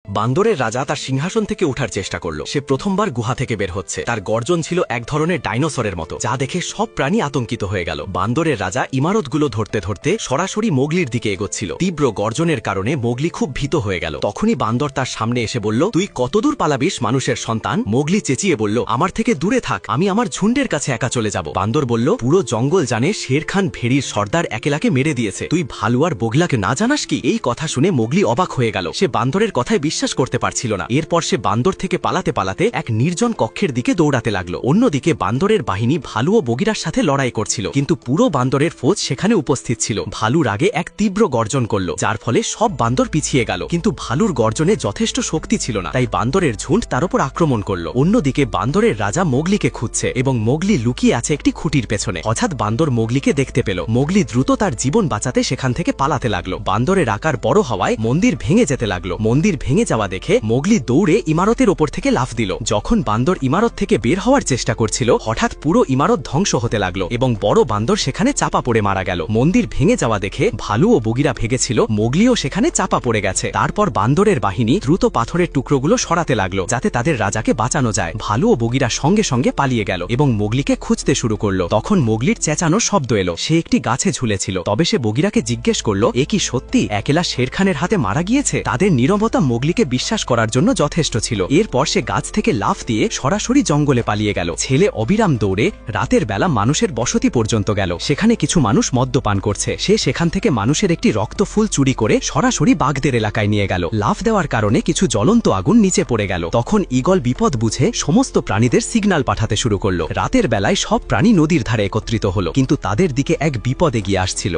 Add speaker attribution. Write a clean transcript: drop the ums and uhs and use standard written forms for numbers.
Speaker 1: বান্দরের রাজা তার সিংহাসন থেকে ওঠার চেষ্টা করল। সে প্রথমবার গুহা থেকে বের হচ্ছে। তার গর্জন ছিল এক ধরনের ডাইনোসরের মতো, যা দেখে সব প্রাণী আতঙ্কিত হয়ে গেল। বান্দরের রাজা ইমারতগুলো ধরতে ধরতে সরাসরি মোগলির দিকে এগোচ্ছিল। তীব্র গর্জনের কারণে মোগলি খুব ভীত হয়ে গেল। তখনই বান্দর তার সামনে এসে বলল, তুই কতদূর পালাবিস মানুষের সন্তান? মোগলি চেঁচিয়ে বলল, আমার থেকে দূরে থাক, আমি আমার ঝুন্ডের কাছে একা চলে যাব। বান্দর বলল, পুরো জঙ্গল জানে শের খান ভেড়ির সর্দার একেলাকে মেরে দিয়েছে, তুই ভালু আর বগলাকে না জানাস কি? এই কথা শুনে মোগলি অবাক হয়ে গেল। সে বান্দরের কথায় বিশ্বাস করতে পারছিল না। এরপর সে বান্দর থেকে পালাতে পালাতে এক নির্জন কক্ষের দিকে দৌড়াতে লাগলো। অন্যদিকে বান্দরের বাহিনী ভালু ও বগিরার সাথে লড়াই করছিল, কিন্তু পুরো বান্দরের ফৌজ সেখানে উপস্থিত ছিল। ভালুর আগে এক তীব্র গর্জন করল, যার ফলে সব বান্দর পিছিয়ে গেল। কিন্তু ভালুর গর্জনে যথেষ্ট শক্তি ছিল না, তাই বান্দরের ঝুন্ড তার উপর আক্রমণ করল। অন্যদিকে বান্দরের রাজা মোগলিকে খুঁজছে এবং মোগলি লুকিয়ে আছে একটি খুঁটির পেছনে। হঠাৎ বান্দর মোগলিকে দেখতে পেল। মোগলি দ্রুত তার জীবন বাঁচাতে সেখান থেকে পালাতে লাগলো। বান্দরের আকার বড় হওয়ায় মন্দির ভেঙে যেতে লাগলো। মন্দির ভেঙে যাওয়া দেখে মোগলি দৌড়ে ইমারতের ওপর থেকে লাফ দিল। যখন বান্দর ইমারত থেকে বের হওয়ার চেষ্টা করছিল, হঠাৎ পুরো ইমারত ধ্বংস হতে লাগলো এবং বড় বান্দর সেখানে চাপা পড়ে মারা গেল। মন্দির ভেঙে যাওয়া দেখে ভালু ও বগিরা ভেগেছিল মোগলিও সেখানে চাপা পড়ে গেছে। তারপর বান্দরের বাহিনী দ্রুত পাথরের টুকরোগুলো সরাতে লাগলো, যাতে তাদের রাজাকে বাঁচানো যায়। ভালু ও বগিরা সঙ্গে সঙ্গে পালিয়ে গেল এবং মোগলিকে খুঁজতে শুরু করলো। তখন মোগলির চেঁচানোর শব্দ এলো। সে একটি গাছে ঝুলেছিল। তবে সে বগিরাকে জিজ্ঞেস করলো, এ কি সত্যি একেলা শের খানের হাতে মারা গিয়েছে? তাদের নীরবতা মোগলিকে বিশ্বাস করার জন্য যথেষ্ট ছিল। এরপর সে গাছ থেকে লাফ দিয়ে সরাসরি জঙ্গলে পালিয়ে গেল। ছেলে অবিরাম দৌড়ে রাতের বেলা মানুষের বসতি পর্যন্ত গেল। সেখানে কিছু মানুষ মদ্যপান করছে। সে সেখান থেকে মানুষের একটি রক্তফুল চুরি করে সরাসরি বাঘদের এলাকায় নিয়ে গেল। লাফ দেওয়ার কারণে কিছু জ্বলন্ত আগুন নিচে পড়ে গেল। তখন ঈগল বিপদ বুঝে সমস্ত প্রাণীদের সিগন্যাল পাঠাতে শুরু করল। রাতের বেলায় সব প্রাণী নদীর ধারে একত্রিত হলো, কিন্তু তাদের দিকে এক বিপদ এগিয়ে আসছিল।